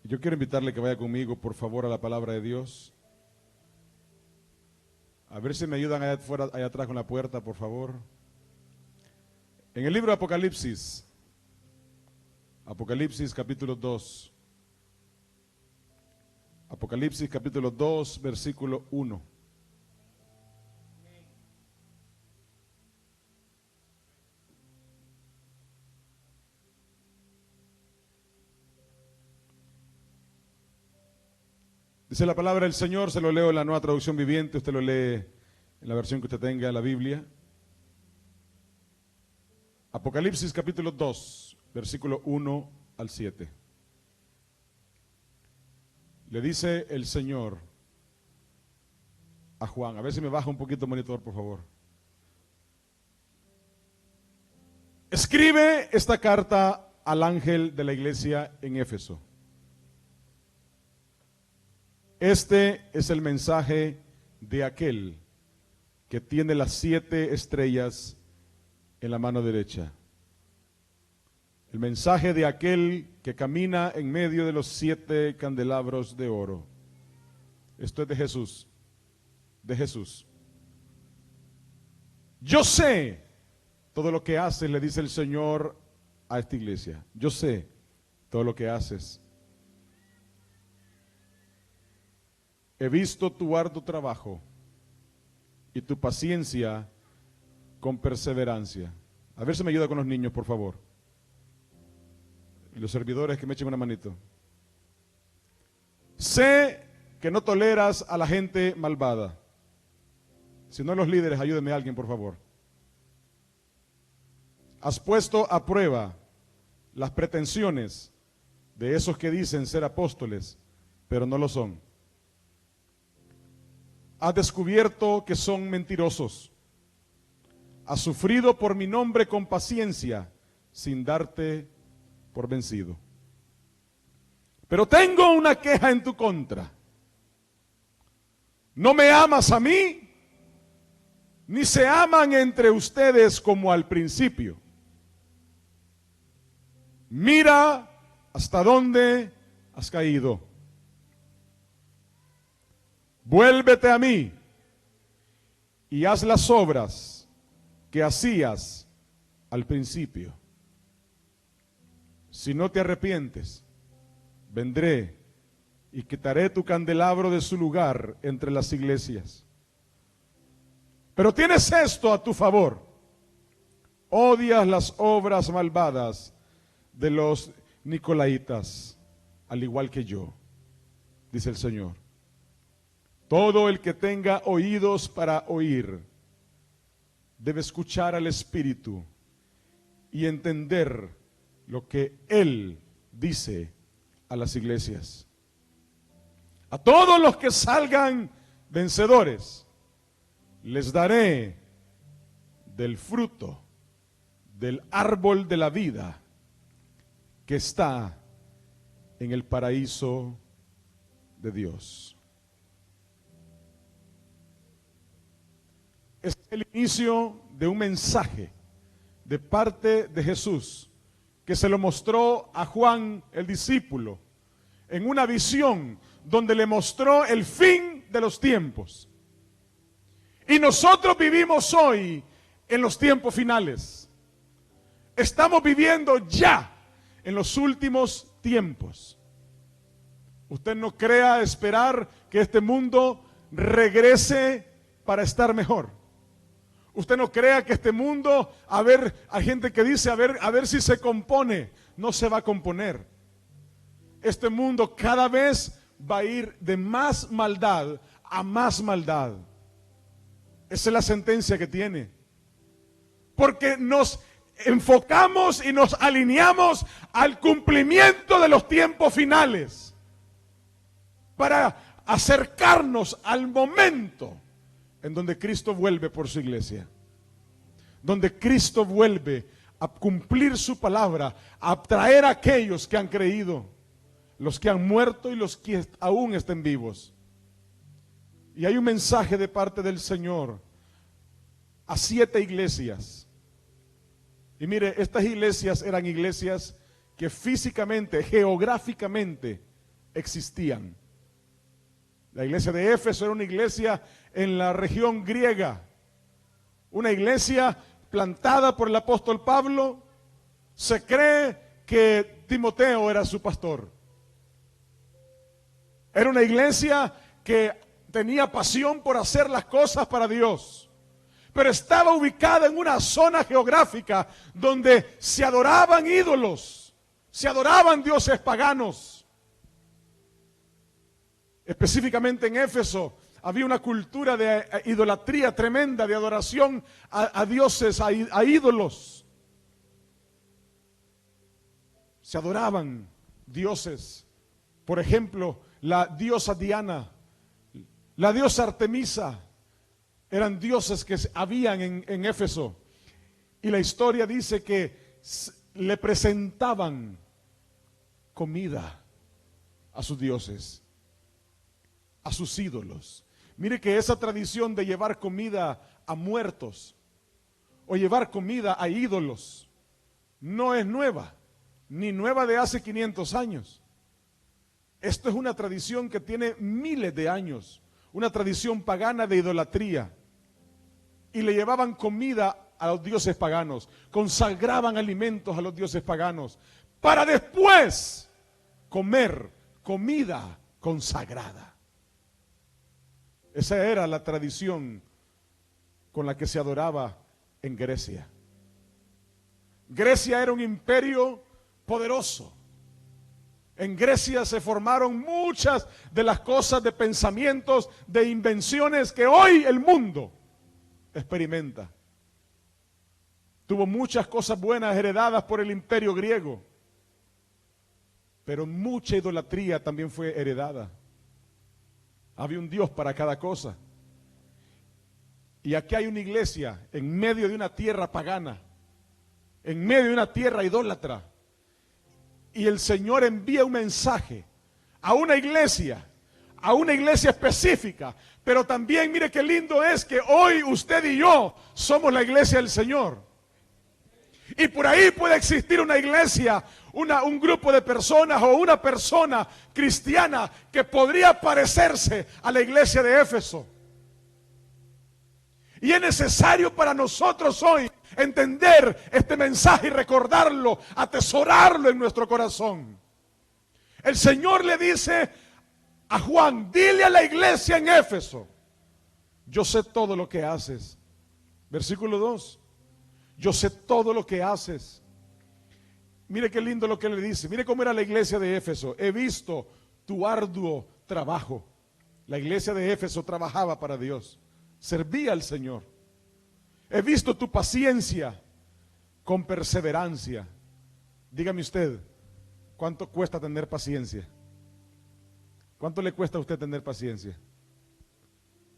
Yo quiero invitarle que vaya conmigo, por favor, a la palabra de Dios. A ver si me ayudan allá afuera, allá atrás con la puerta, por favor. En el libro de Apocalipsis, Apocalipsis capítulo 2. Apocalipsis capítulo 2, versículo 1. Dice la palabra del Señor, se lo leo en la Nueva Traducción Viviente, usted lo lee en la versión que usted tenga, la Biblia. Apocalipsis capítulo 2, versículo 1 al 7. Le dice el Señor a Juan, a ver si me baja un poquito el monitor, por favor. Escribe esta carta al ángel de la iglesia en Éfeso. Este es el mensaje de aquel que tiene las 7 estrellas en la mano derecha. El mensaje de aquel que camina en medio de los 7 candelabros de oro. Esto es de Jesús. De Jesús. Yo sé todo lo que haces, le dice el Señor a esta iglesia. Yo sé todo lo que haces. He visto tu arduo trabajo y tu paciencia con perseverancia. A ver si me ayuda con los niños, por favor. Y los servidores que me echen una manito. Sé que no toleras a la gente malvada. Si no, los líderes, ayúdenme a alguien, por favor. Has puesto a prueba las pretensiones de esos que dicen ser apóstoles, pero no lo son. Has descubierto que son mentirosos. Has sufrido por mi nombre con paciencia, sin darte por vencido. Pero tengo una queja en tu contra. No me amas a mí, ni se aman entre ustedes como al principio. Mira hasta dónde has caído. Vuélvete a mí y haz las obras que hacías al principio. Si no te arrepientes, vendré y quitaré tu candelabro de su lugar entre las iglesias. Pero tienes esto a tu favor. Odias las obras malvadas de los nicolaitas, al igual que yo, dice el Señor. Todo el que tenga oídos para oír debe escuchar al Espíritu y entender lo que Él dice a las iglesias. A todos los que salgan vencedores, les daré del fruto del árbol de la vida que está en el paraíso de Dios. Es el inicio de un mensaje de parte de Jesús que se lo mostró a Juan el discípulo en una visión donde le mostró el fin de los tiempos. Y nosotros vivimos hoy en los tiempos finales. Estamos viviendo ya en los últimos tiempos. Usted no crea esperar que este mundo regrese para estar mejor. Usted no crea que este mundo, hay gente que dice, a ver si se compone. No se va a componer. Este mundo cada vez va a ir de más maldad a más maldad. Esa es la sentencia que tiene. Porque nos enfocamos y nos alineamos al cumplimiento de los tiempos finales. Para acercarnos al momento en donde Cristo vuelve por su iglesia, donde Cristo vuelve a cumplir su palabra, a traer a aquellos que han creído, los que han muerto y los que aún estén vivos. Y hay un mensaje de parte del Señor a 7 iglesias. Y mire, estas iglesias eran iglesias que físicamente, geográficamente, existían. La iglesia de Éfeso era una iglesia en la región griega, una iglesia plantada por el apóstol Pablo. Se cree que Timoteo era su pastor. Era una iglesia que tenía pasión por hacer las cosas para Dios, pero estaba ubicada en una zona geográfica donde se adoraban ídolos, se adoraban dioses paganos. Específicamente en Éfeso había una cultura de idolatría tremenda, de adoración a dioses, a ídolos. Se adoraban dioses. Por ejemplo, la diosa Diana, la diosa Artemisa, eran dioses que habían en Éfeso. Y la historia dice que le presentaban comida a sus dioses, a sus ídolos. Mire que esa tradición de llevar comida a muertos o llevar comida a ídolos no es nueva, ni nueva de hace 500 años. Esto es una tradición que tiene miles de años, una tradición pagana de idolatría. Y le llevaban comida a los dioses paganos, consagraban alimentos a los dioses paganos, para después comer comida consagrada. Esa era la tradición con la que se adoraba en Grecia. Grecia era un imperio poderoso. En Grecia se formaron muchas de las cosas, de pensamientos, de invenciones que hoy el mundo experimenta. Tuvo muchas cosas buenas heredadas por el imperio griego, pero mucha idolatría también fue heredada. Había un Dios para cada cosa. Y aquí hay una iglesia en medio de una tierra pagana, en medio de una tierra idólatra. Y el Señor envía un mensaje a una iglesia específica. Pero también mire qué lindo es que hoy usted y yo somos la iglesia del Señor. Y por ahí puede existir una iglesia, un grupo de personas o una persona cristiana que podría parecerse a la iglesia de Éfeso. Y es necesario para nosotros hoy entender este mensaje y recordarlo, atesorarlo en nuestro corazón. El Señor le dice a Juan: dile a la iglesia en Éfeso, yo sé todo lo que haces. Versículo 2. Yo sé todo lo que haces. Mire qué lindo lo que le dice. Mire cómo era la iglesia de Éfeso. He visto tu arduo trabajo. La iglesia de Éfeso trabajaba para Dios, servía al Señor. He visto tu paciencia con perseverancia. Dígame usted, ¿cuánto cuesta tener paciencia? ¿Cuánto le cuesta a usted tener paciencia?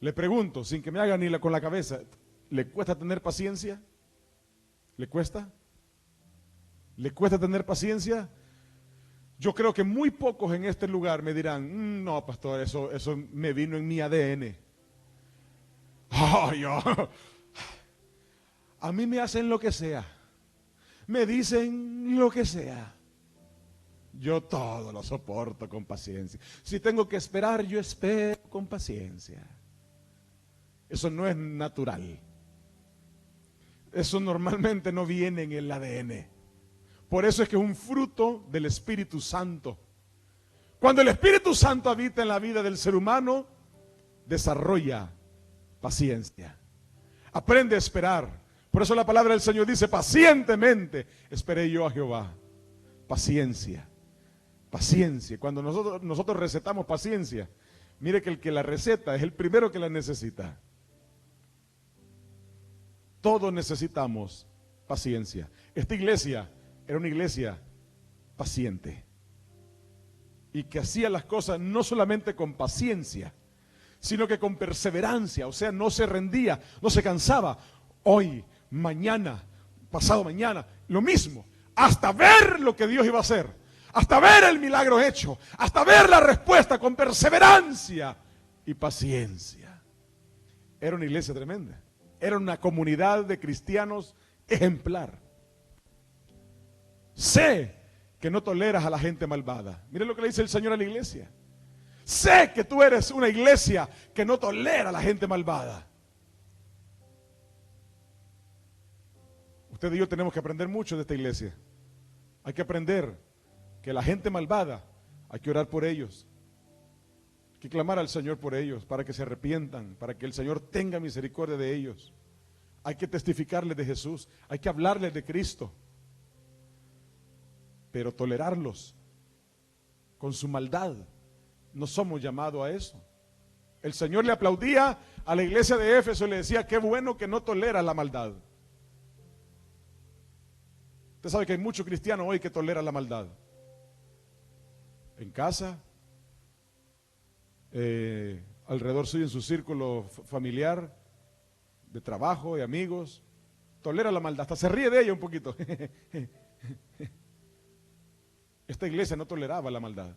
Le pregunto, sin que me haga ni con la cabeza, ¿le cuesta tener paciencia? ¿Le cuesta? ¿Le cuesta tener paciencia? Yo creo que muy pocos en este lugar me dirán, no, pastor, eso me vino en mi ADN. A mí me hacen lo que sea, me dicen lo que sea, yo todo lo soporto con paciencia. Si tengo que esperar, yo espero con paciencia. Eso no es natural. Eso normalmente no viene en el ADN. Por eso es que es un fruto del Espíritu Santo. Cuando el Espíritu Santo habita en la vida del ser humano, desarrolla paciencia. Aprende a esperar. Por eso la palabra del Señor dice: pacientemente esperé yo a Jehová. Paciencia. Paciencia. Cuando nosotros recetamos paciencia, mire que el que la receta es el primero que la necesita. Todos necesitamos paciencia. Esta iglesia era una iglesia paciente y que hacía las cosas no solamente con paciencia, sino que con perseverancia. O sea, no se rendía, no se cansaba. Hoy, mañana, pasado mañana, lo mismo, hasta ver lo que Dios iba a hacer, hasta ver el milagro hecho, hasta ver la respuesta, con perseverancia y paciencia. Era una iglesia tremenda. Era una comunidad de cristianos ejemplar. Sé que no toleras a la gente malvada. Mire lo que le dice el Señor a la iglesia. Sé que tú eres una iglesia que no tolera a la gente malvada. Usted y yo tenemos que aprender mucho de esta iglesia. Hay que aprender que la gente malvada, hay que orar por ellos. Hay que clamar al Señor por ellos, para que se arrepientan, para que el Señor tenga misericordia de ellos. Hay que testificarles de Jesús, hay que hablarles de Cristo. Pero tolerarlos con su maldad, no somos llamados a eso. El Señor le aplaudía a la iglesia de Éfeso y le decía, qué bueno que no tolera la maldad. Usted sabe que hay muchos cristianos hoy que toleran la maldad. En casa, alrededor suyo, en su círculo familiar, de trabajo, de amigos, tolera la maldad, hasta se ríe de ella un poquito. Esta iglesia no toleraba la maldad,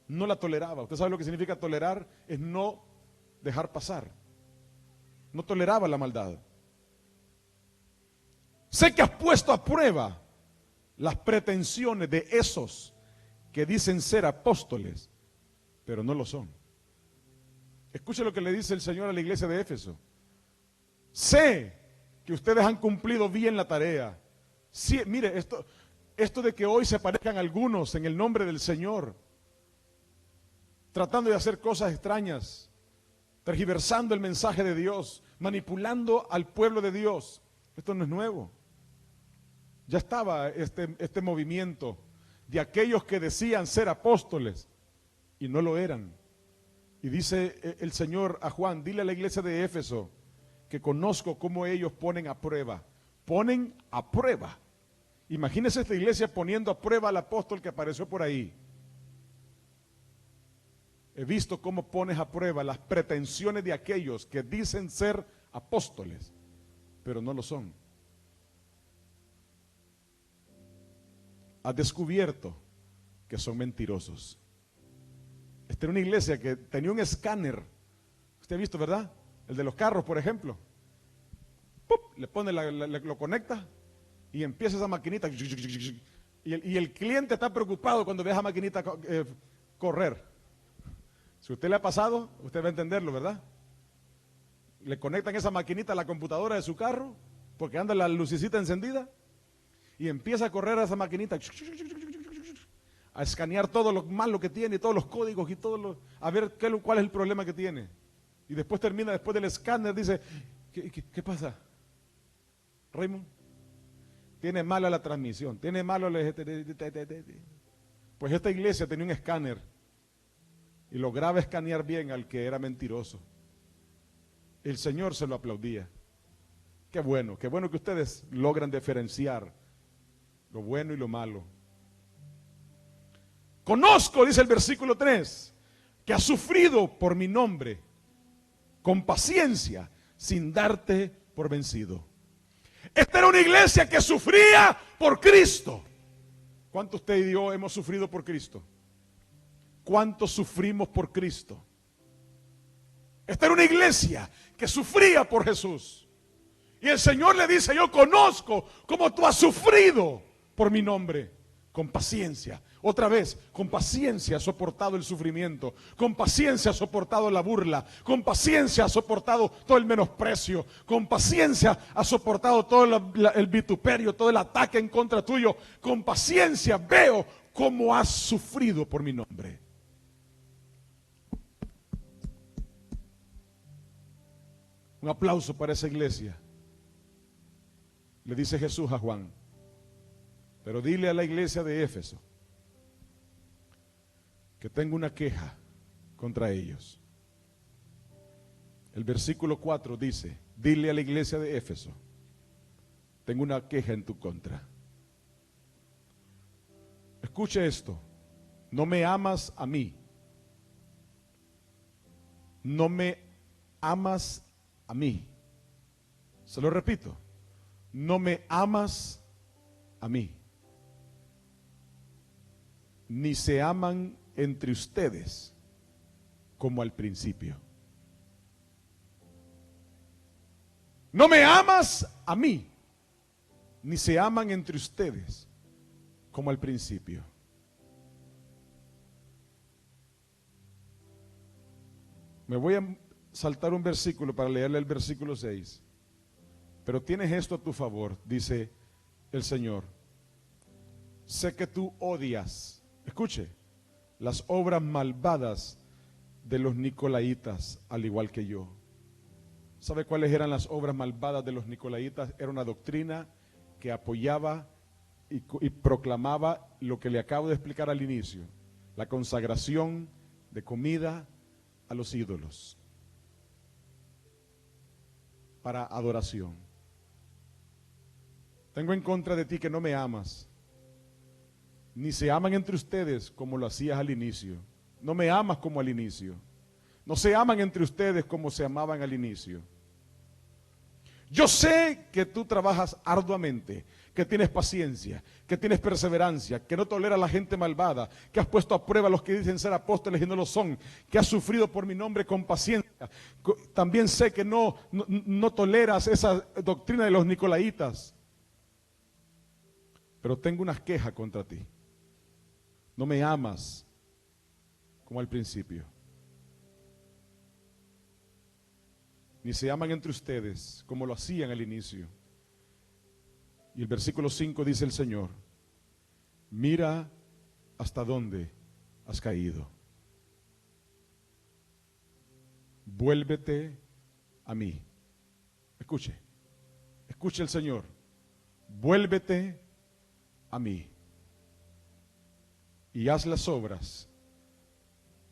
no la toleraba. Usted sabe lo que significa tolerar, es no dejar pasar. No toleraba la maldad. Sé que has puesto a prueba las pretensiones de esos que dicen ser apóstoles, pero no lo son. Escuche lo que le dice el Señor a la iglesia de Éfeso. Sé que ustedes han cumplido bien la tarea. Sí, mire, esto de que hoy se aparezcan algunos en el nombre del Señor, tratando de hacer cosas extrañas, tergiversando el mensaje de Dios, manipulando al pueblo de Dios, esto no es nuevo. Ya estaba este movimiento de aquellos que decían ser apóstoles y no lo eran. Y dice el Señor a Juan, dile a la iglesia de Éfeso que conozco cómo ellos ponen a prueba. Ponen a prueba. Imagínese esta iglesia poniendo a prueba al apóstol que apareció por ahí. He visto cómo pones a prueba las pretensiones de aquellos que dicen ser apóstoles, pero no lo son. Has descubierto que son mentirosos. Esta era una iglesia que tenía un escáner. Usted ha visto, ¿verdad? El de los carros, por ejemplo. ¡Pup! Le pone, lo conecta y empieza esa maquinita. Y el cliente está preocupado cuando ve esa maquinita correr. Si a usted le ha pasado, usted va a entenderlo, ¿verdad? Le conectan esa maquinita a la computadora de su carro porque anda la lucecita encendida y empieza a correr a esa maquinita a escanear todo lo malo que tiene, todos los códigos y a ver cuál es el problema que tiene. Y después termina, después del escáner, dice, ¿qué pasa? Raymond, tiene mala la transmisión, tiene malo Pues esta iglesia tenía un escáner y lograba escanear bien al que era mentiroso. El Señor se lo aplaudía. Qué bueno que ustedes logran diferenciar lo bueno y lo malo. Conozco, dice el versículo 3, que has sufrido por mi nombre con paciencia sin darte por vencido. Esta era una iglesia que sufría por Cristo. ¿Cuánto usted y yo hemos sufrido por Cristo? ¿Cuánto sufrimos por Cristo? Esta era una iglesia que sufría por Jesús. Y el Señor le dice, yo conozco cómo tú has sufrido por mi nombre, con paciencia. Otra vez, con paciencia has soportado el sufrimiento, con paciencia has soportado la burla, con paciencia has soportado todo el menosprecio, con paciencia has soportado todo el vituperio, todo el ataque en contra tuyo. Con paciencia veo cómo has sufrido por mi nombre. Un aplauso para esa iglesia. Le dice Jesús a Juan, pero dile a la iglesia de Éfeso que tengo una queja contra ellos. El versículo 4 dice, dile a la iglesia de Éfeso, tengo una queja en tu contra. Escuche esto, no me amas a mí, no me amas a mí. Se lo repito, no me amas a mí, ni se aman entre ustedes como al principio. No me amas a mí, ni se aman entre ustedes como al principio. Me voy a saltar un versículo para leerle el versículo 6. Pero tienes esto a tu favor, dice el Señor. Sé que tú odias, escuche, las obras malvadas de los nicolaitas, al igual que yo. ¿Sabe cuáles eran las obras malvadas de los nicolaitas? Era una doctrina que apoyaba y proclamaba lo que le acabo de explicar al inicio: la consagración de comida a los ídolos para adoración. Tengo en contra de ti que no me amas, ni se aman entre ustedes como lo hacías al inicio. No me amas como al inicio. No se aman entre ustedes como se amaban al inicio. Yo sé que tú trabajas arduamente, que tienes paciencia, que tienes perseverancia, que no toleras a la gente malvada, que has puesto a prueba a los que dicen ser apóstoles y no lo son, que has sufrido por mi nombre con paciencia. También sé que no toleras esa doctrina de los nicolaitas. Pero tengo una queja contra ti. No me amas como al principio. Ni se aman entre ustedes como lo hacían al inicio. Y el versículo 5 dice el Señor: mira hasta dónde has caído. Vuélvete a mí. Escuche el Señor. Vuélvete a mí y haz las obras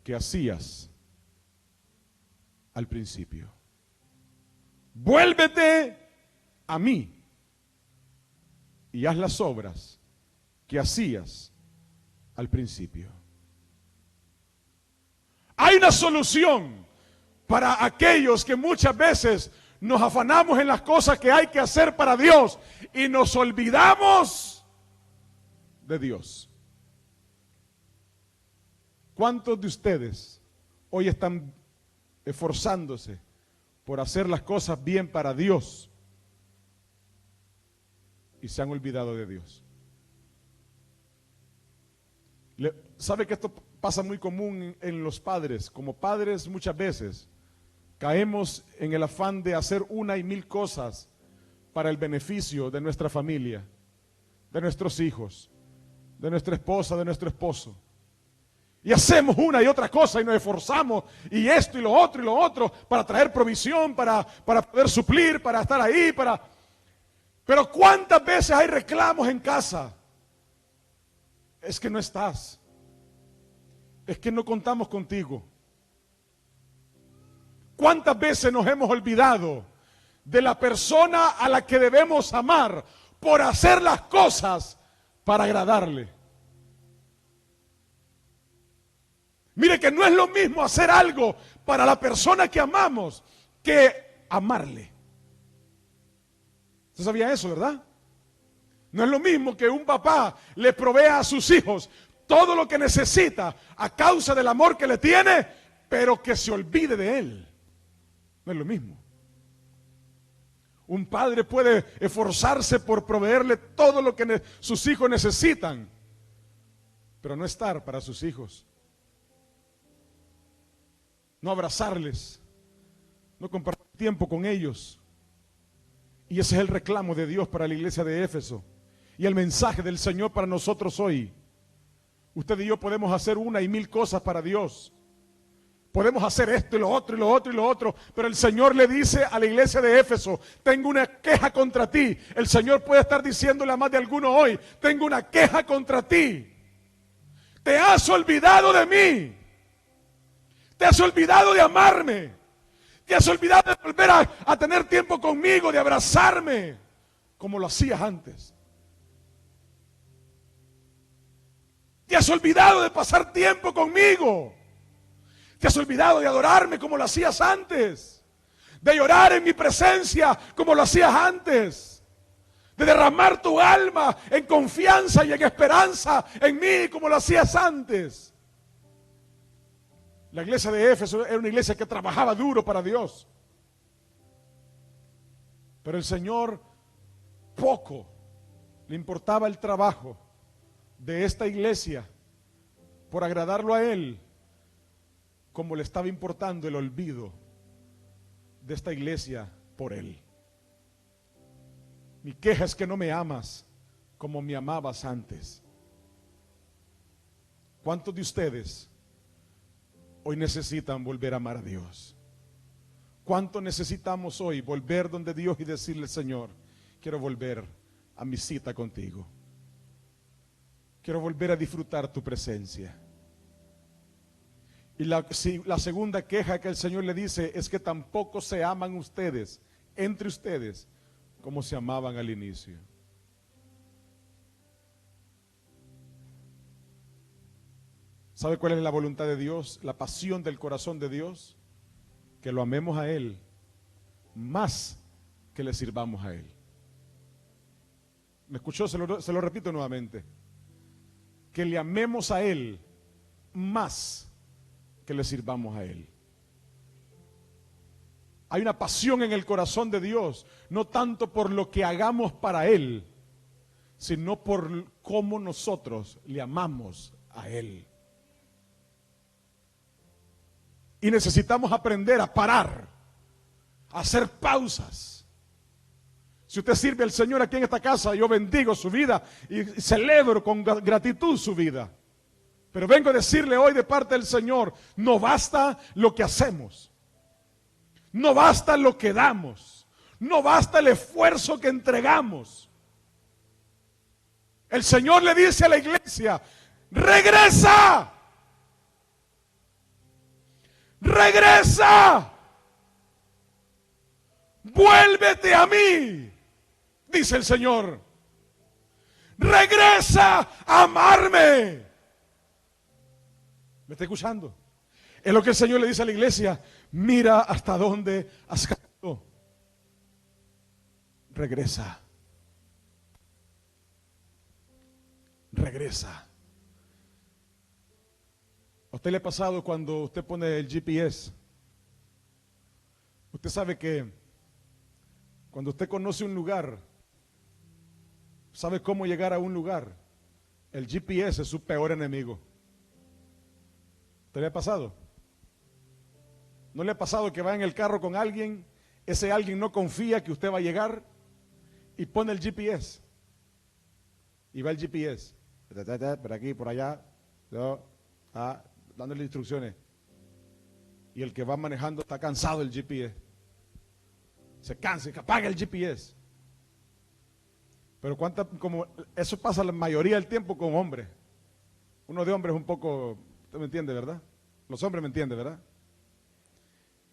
que hacías al principio. Vuélvete a mí y haz las obras que hacías al principio. Hay una solución para aquellos que muchas veces nos afanamos en las cosas que hay que hacer para Dios y nos olvidamos de Dios. ¿Cuántos de ustedes hoy están esforzándose por hacer las cosas bien para Dios y se han olvidado de Dios? ¿Sabe que esto pasa muy común en los padres? Como padres muchas veces caemos en el afán de hacer una y mil cosas para el beneficio de nuestra familia, de nuestros hijos, de nuestra esposa, de nuestro esposo. Y hacemos una y otra cosa y nos esforzamos y esto y lo otro para traer provisión, para poder suplir, para estar ahí, Pero ¿cuántas veces hay reclamos en casa? Es que no estás. Es que no contamos contigo. ¿Cuántas veces nos hemos olvidado de la persona a la que debemos amar por hacer las cosas para agradarle? Mire que no es lo mismo hacer algo para la persona que amamos que amarle. ¿Usted sabía eso, verdad? No es lo mismo que un papá le provea a sus hijos todo lo que necesita a causa del amor que le tiene, pero que se olvide de él. No es lo mismo. Un padre puede esforzarse por proveerle todo lo que sus hijos necesitan, pero no estar para sus hijos. No abrazarles, no compartir tiempo con ellos. Y ese es el reclamo de Dios para la iglesia de Éfeso y el mensaje del Señor para nosotros hoy. Usted y yo podemos hacer una y mil cosas para Dios. Podemos hacer esto y lo otro y lo otro y lo otro, pero el Señor le dice a la iglesia de Éfeso: tengo una queja contra ti. El Señor puede estar diciéndole a más de alguno hoy: tengo una queja contra ti. Te has olvidado de mí. Te has olvidado de amarme. Te has olvidado de volver a tener tiempo conmigo, de abrazarme, como lo hacías antes. Te has olvidado de pasar tiempo conmigo. Te has olvidado de adorarme como lo hacías antes. De llorar en mi presencia como lo hacías antes. De derramar tu alma en confianza y en esperanza en mí como lo hacías antes. La iglesia de Éfeso era una iglesia que trabajaba duro para Dios. Pero el Señor poco le importaba el trabajo de esta iglesia por agradarlo a Él, como le estaba importando el olvido de esta iglesia por él. Mi queja es que no me amas como me amabas antes. ¿Cuántos de ustedes hoy necesitan volver a amar a Dios? ¿Cuánto necesitamos hoy volver donde Dios y decirle: Señor, quiero volver a mi cita contigo? Quiero volver a disfrutar tu presencia. Y la segunda queja que el Señor le dice es que tampoco se aman ustedes, entre ustedes, como se amaban al inicio. ¿Sabe cuál es la voluntad de Dios? La pasión del corazón de Dios. Que lo amemos a Él más que le sirvamos a Él. ¿Me escuchó? Se lo repito nuevamente. Que le amemos a Él más que le sirvamos a Él. Hay una pasión en el corazón de Dios, no tanto por lo que hagamos para Él, sino por cómo nosotros le amamos a Él. Y necesitamos aprender a parar, a hacer pausas. Si usted sirve al Señor aquí en esta casa, yo bendigo su vida y celebro con gratitud su vida. Pero vengo a decirle hoy de parte del Señor, no basta lo que hacemos. No basta lo que damos. No basta el esfuerzo que entregamos. El Señor le dice a la iglesia: regresa. Regresa. Vuélvete a mí, dice el Señor. Regresa a amarme. ¿Me está escuchando? Es lo que el Señor le dice a la iglesia. Mira hasta dónde has caído. Regresa. Regresa. ¿A usted le ha pasado cuando usted pone el GPS? Usted sabe que cuando usted conoce un lugar, sabe cómo llegar a un lugar, el GPS es su peor enemigo. ¿Te le ha pasado? ¿No le ha pasado que va en el carro con alguien, ese alguien no confía que usted va a llegar y pone el GPS? Y va el GPS, por aquí, por allá, dándole instrucciones. Y el que va manejando está cansado del GPS. Se cansa y apaga el GPS. Pero como eso pasa la mayoría del tiempo con hombres. Uno de hombres un poco, usted me entiende, ¿verdad? Los hombres me entienden, ¿verdad?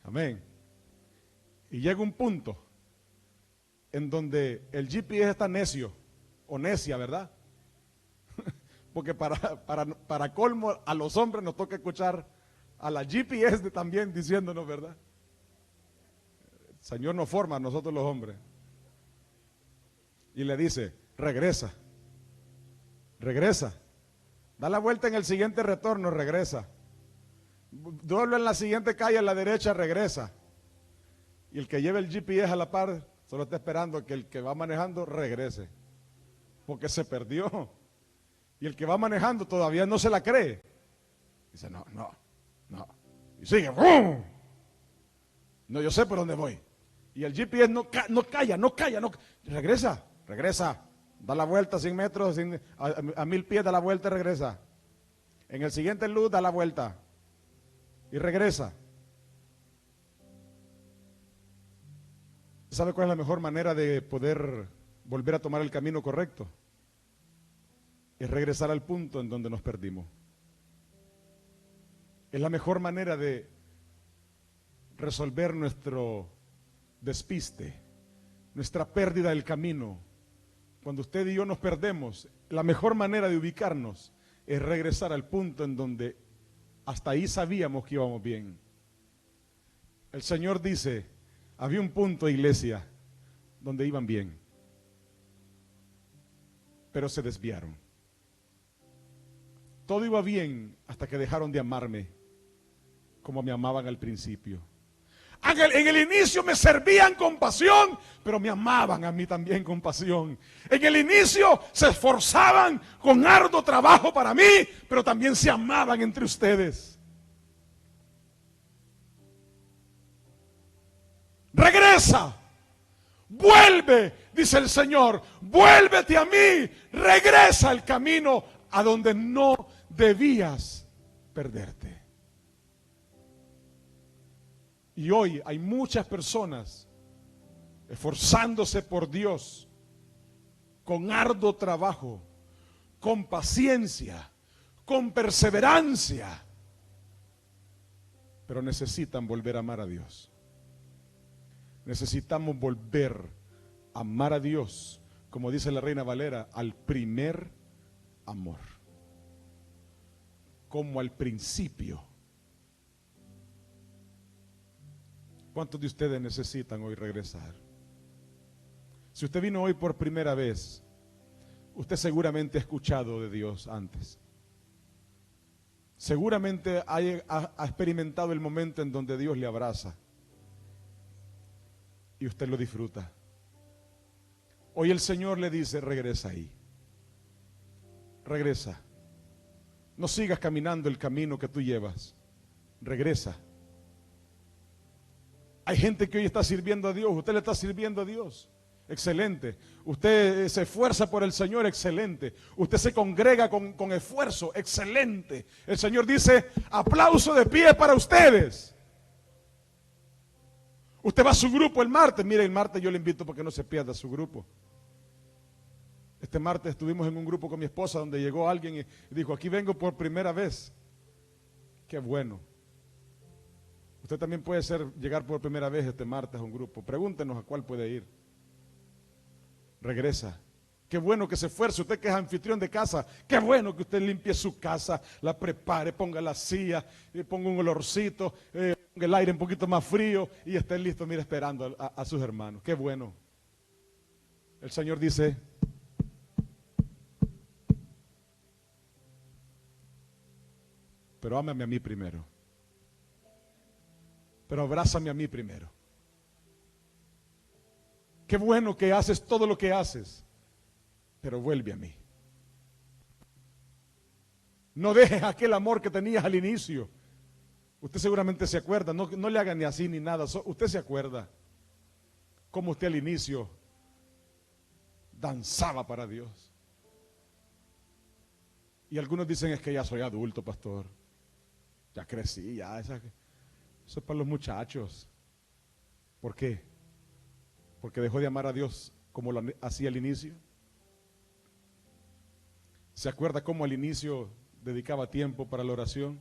Amén. Y llega un punto en donde el GPS está necio o necia, ¿verdad? Porque para colmo a los hombres nos toca escuchar a la GPS también diciéndonos, ¿verdad? El Señor nos forma a nosotros los hombres. Y le dice: regresa, regresa, da la vuelta en el siguiente retorno, regresa, dobla en la siguiente calle a la derecha, regresa. Y el que lleva el GPS a la par solo está esperando que el que va manejando regrese, porque se perdió. Y el que va manejando todavía no se la cree. Dice: no. Y sigue. ¡Bum! No, yo sé por dónde voy. Y el GPS no calla. Regresa. Da la vuelta 100 metros, a 1000 pies da la vuelta y regresa. En el siguiente luz da la vuelta y regresa. ¿Sabe cuál es la mejor manera de poder volver a tomar el camino correcto? Es regresar al punto en donde nos perdimos. Es la mejor manera de resolver nuestro despiste, nuestra pérdida del camino. Cuando usted y yo nos perdemos, la mejor manera de ubicarnos es regresar al punto en donde hasta ahí sabíamos que íbamos bien. El Señor dice: había un punto, iglesia, donde iban bien, pero se desviaron. Todo iba bien hasta que dejaron de amarme como me amaban al principio. En el inicio me servían con pasión, pero me amaban a mí también con pasión. En el inicio se esforzaban con arduo trabajo para mí, pero también se amaban entre ustedes. Regresa. Vuelve, dice el Señor. Vuélvete a mí. Regresa al camino a donde no debías perderte. Y hoy hay muchas personas esforzándose por Dios, con arduo trabajo, con paciencia, con perseverancia, pero necesitan volver a amar a Dios. Necesitamos volver a amar a Dios, como dice la Reina Valera, al primer amor, como al principio. ¿Cuántos de ustedes necesitan hoy regresar? Si usted vino hoy por primera vez, usted seguramente ha escuchado de Dios antes. Seguramente ha experimentado el momento en donde Dios le abraza y usted lo disfruta. Hoy el Señor le dice: regresa ahí. Regresa. No sigas caminando el camino que tú llevas. Regresa. Hay gente que hoy está sirviendo a Dios. Usted le está sirviendo a Dios. Excelente. Usted se esfuerza por el Señor. Excelente. Usted se congrega con esfuerzo. Excelente. El Señor dice: aplauso de pie para ustedes. Usted va a su grupo el martes. Mire, el martes yo le invito para que no se pierda su grupo. Este martes estuvimos en un grupo con mi esposa donde llegó alguien y dijo: aquí vengo por primera vez. Qué bueno. Usted también puede llegar por primera vez este martes a un grupo. Pregúntenos a cuál puede ir. Regresa. Qué bueno que se esfuerce. Usted que es anfitrión de casa, qué bueno que usted limpie su casa, la prepare, ponga la silla, ponga un olorcito, ponga el aire un poquito más frío y esté listo, mira, esperando a sus hermanos. Qué bueno. El Señor dice: pero ámame a mí primero. Pero abrázame a mí primero. Qué bueno que haces todo lo que haces, pero vuelve a mí. No dejes aquel amor que tenías al inicio. Usted seguramente se acuerda, no le haga ni así ni nada. Usted se acuerda cómo usted al inicio danzaba para Dios. Y algunos dicen: es que ya soy adulto, pastor. Ya crecí, ya eso es para los muchachos. ¿Por qué? Porque dejó de amar a Dios como lo hacía al inicio. ¿Se acuerda cómo al inicio dedicaba tiempo para la oración?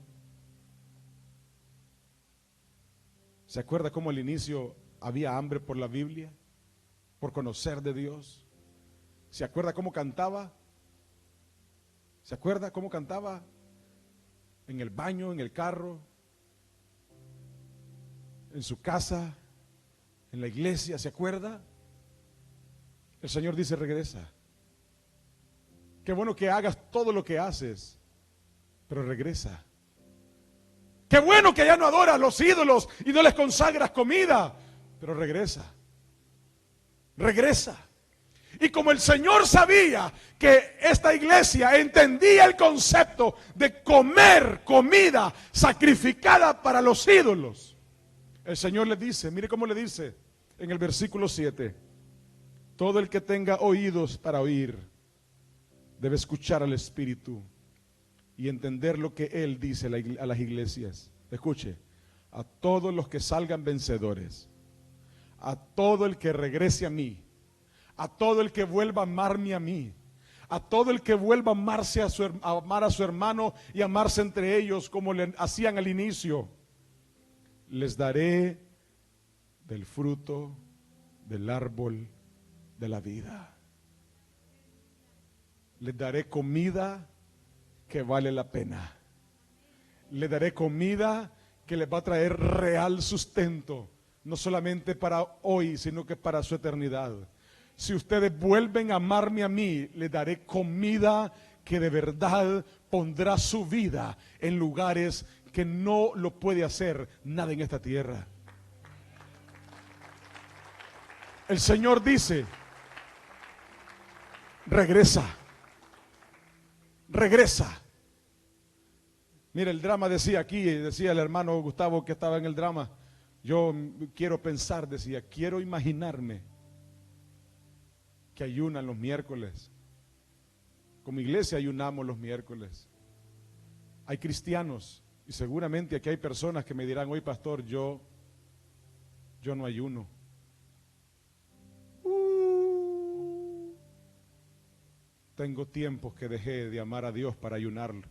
¿Se acuerda cómo al inicio había hambre por la Biblia, por conocer de Dios? ¿Se acuerda cómo cantaba? ¿Se acuerda cómo cantaba? En el baño, en el carro, en su casa, en la iglesia. ¿Se acuerda? El Señor dice: regresa. Qué bueno que hagas todo lo que haces, pero regresa. Qué bueno que ya no adoras a los ídolos y no les consagras comida, pero regresa. Regresa. Y como el Señor sabía que esta iglesia entendía el concepto de comer comida sacrificada para los ídolos, el Señor le dice, mire cómo le dice en el versículo 7: todo el que tenga oídos para oír debe escuchar al Espíritu y entender lo que Él dice a las iglesias. Escuche: a todos los que salgan vencedores, a todo el que regrese a mí, a todo el que vuelva a amarme a mí, a todo el que vuelva a amarse a amar a su hermano y amarse entre ellos como le hacían al inicio, les daré del fruto del árbol de la vida. Les daré comida que vale la pena. Les daré comida que les va a traer real sustento, no solamente para hoy, sino que para su eternidad. Si ustedes vuelven a amarme a mí, les daré comida que de verdad pondrá su vida en lugares que no lo puede hacer nada en esta tierra. El Señor dice: regresa, regresa. Mira, el drama decía aquí, decía el hermano Gustavo que estaba en el drama, Yo quiero pensar, decía, quiero imaginarme que ayunan los miércoles. Como iglesia ayunamos los miércoles. Hay cristianos y seguramente aquí hay personas que me dirán, hoy pastor, yo no ayuno. Tengo tiempos que dejé de amar a Dios para ayunarlo.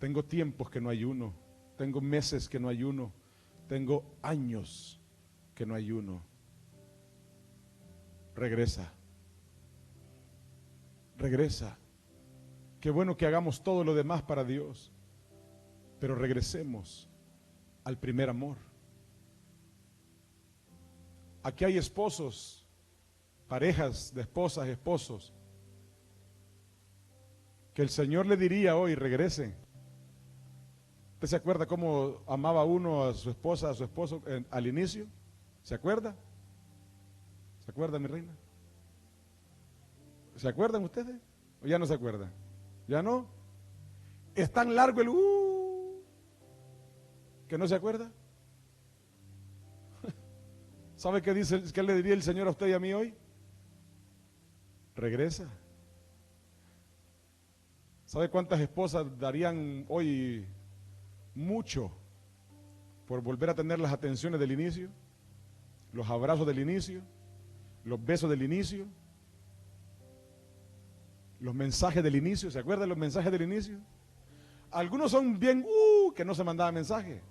Tengo tiempos que no ayuno. Tengo meses que no ayuno. Tengo años que no ayuno. Regresa. Regresa. Qué bueno que hagamos todo lo demás para Dios, pero regresemos al primer amor. Aquí hay esposos, parejas de esposas, esposos, que el Señor le diría hoy, regresen. ¿Usted se acuerda cómo amaba uno a su esposa, a su esposo al inicio? ¿Se acuerda? ¿Se acuerda, mi reina? ¿Se acuerdan ustedes? ¿O ya no se acuerdan? ¿Ya no? ¿Es tan largo el que no se acuerda? ¿Sabe qué dice, qué le diría el Señor a usted y a mí hoy? Regresa. ¿Sabe cuántas esposas darían hoy mucho por volver a tener las atenciones del inicio, los abrazos del inicio, los besos del inicio, los mensajes del inicio? ¿Se acuerdan los mensajes del inicio? Algunos son bien, que no se mandaba mensaje,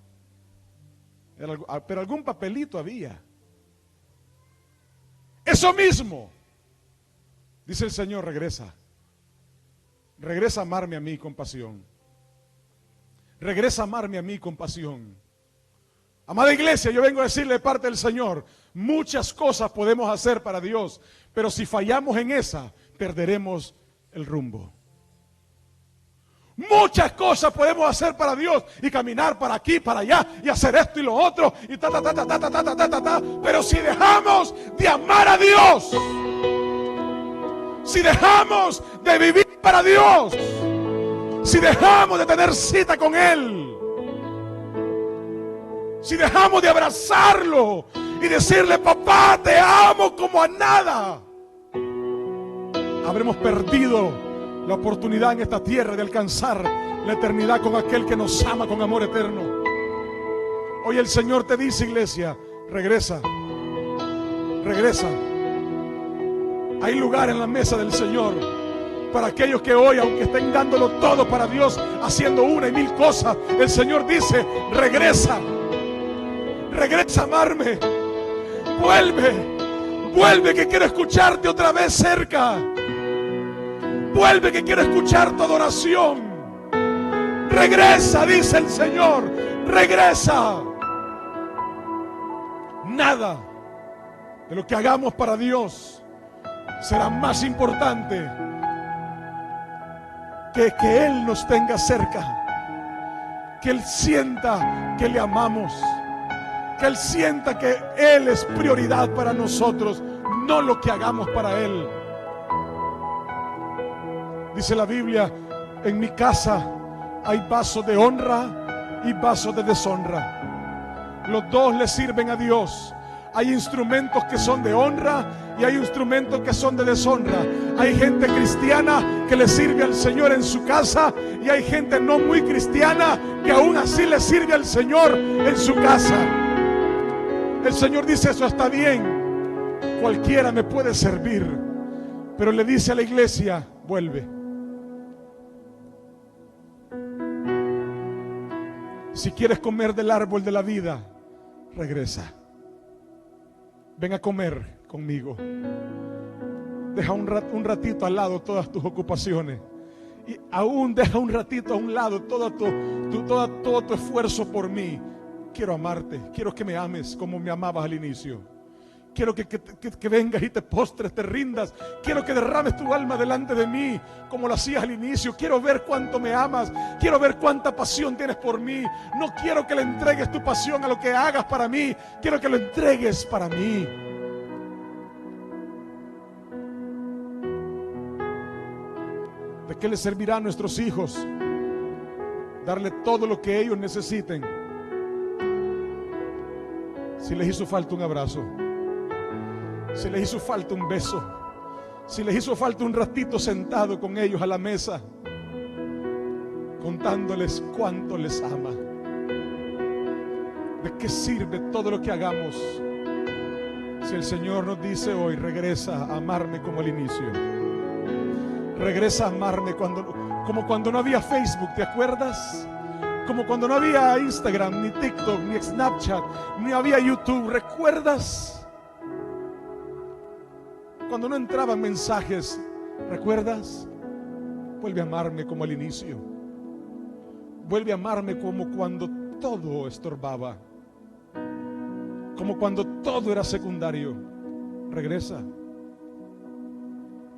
pero algún papelito había. Eso mismo, dice el Señor, regresa. Regresa a amarme a mí con pasión. Regresa a amarme a mí con pasión. Amada iglesia, yo vengo a decirle de parte del Señor, muchas cosas podemos hacer para Dios, pero si fallamos en esa, perderemos el rumbo. Muchas cosas podemos hacer para Dios y caminar para aquí, para allá y hacer esto y lo otro y pero si dejamos de amar a Dios, si dejamos de vivir para Dios, si dejamos de tener cita con Él, si dejamos de abrazarlo y decirle, papá, te amo como a nada, habremos perdido la oportunidad en esta tierra de alcanzar la eternidad con aquel que nos ama con amor eterno. Hoy el Señor te dice, iglesia, regresa, regresa. Hay lugar en la mesa del Señor para aquellos que hoy, aunque estén dándolo todo para Dios, haciendo una y mil cosas, el Señor dice, regresa, regresa a amarme, vuelve que quiero escucharte otra vez cerca. Vuelve que quiero escuchar tu adoración. Regresa, dice el Señor, regresa. Nada de lo que hagamos para Dios será más importante que Él nos tenga cerca, que Él sienta que le amamos, que Él sienta que Él es prioridad para nosotros, no lo que hagamos para Él. Dice la Biblia, en mi casa hay vasos de honra y vasos de deshonra. Los dos le sirven a Dios. Hay instrumentos que son de honra y hay instrumentos que son de deshonra. Hay gente cristiana que le sirve al Señor en su casa y hay gente no muy cristiana que aún así le sirve al Señor en su casa. El Señor dice, eso está bien, cualquiera me puede servir, pero le dice a la iglesia, vuelve. Si quieres comer del árbol de la vida, regresa. Ven a comer conmigo. Deja un ratito al lado todas tus ocupaciones. Y aún deja un ratito a un lado todo tu esfuerzo por mí. Quiero amarte. Quiero que me ames como me amabas al inicio. Quiero que vengas y te postres, te rindas. Quiero que derrames tu alma delante de mí como lo hacías al inicio. Quiero ver cuánto me amas. Quiero ver cuánta pasión tienes por mí. No quiero que le entregues tu pasión a lo que hagas para mí. Quiero que lo entregues para mí. ¿De qué les servirá a nuestros hijos darle todo lo que ellos necesiten Si les hizo falta un abrazo, si les hizo falta un beso, si les hizo falta un ratito sentado con ellos a la mesa, contándoles cuánto les ama. ¿De qué sirve todo lo que hagamos si el Señor nos dice hoy: regresa a amarme como al inicio? Regresa a amarme como cuando no había Facebook, ¿te acuerdas? Como cuando no había Instagram, ni TikTok, ni Snapchat, ni había YouTube. ¿Recuerdas? Cuando no entraban mensajes, ¿recuerdas? Vuelve a amarme como al inicio. Vuelve a amarme como cuando todo estorbaba, como cuando todo era secundario. Regresa.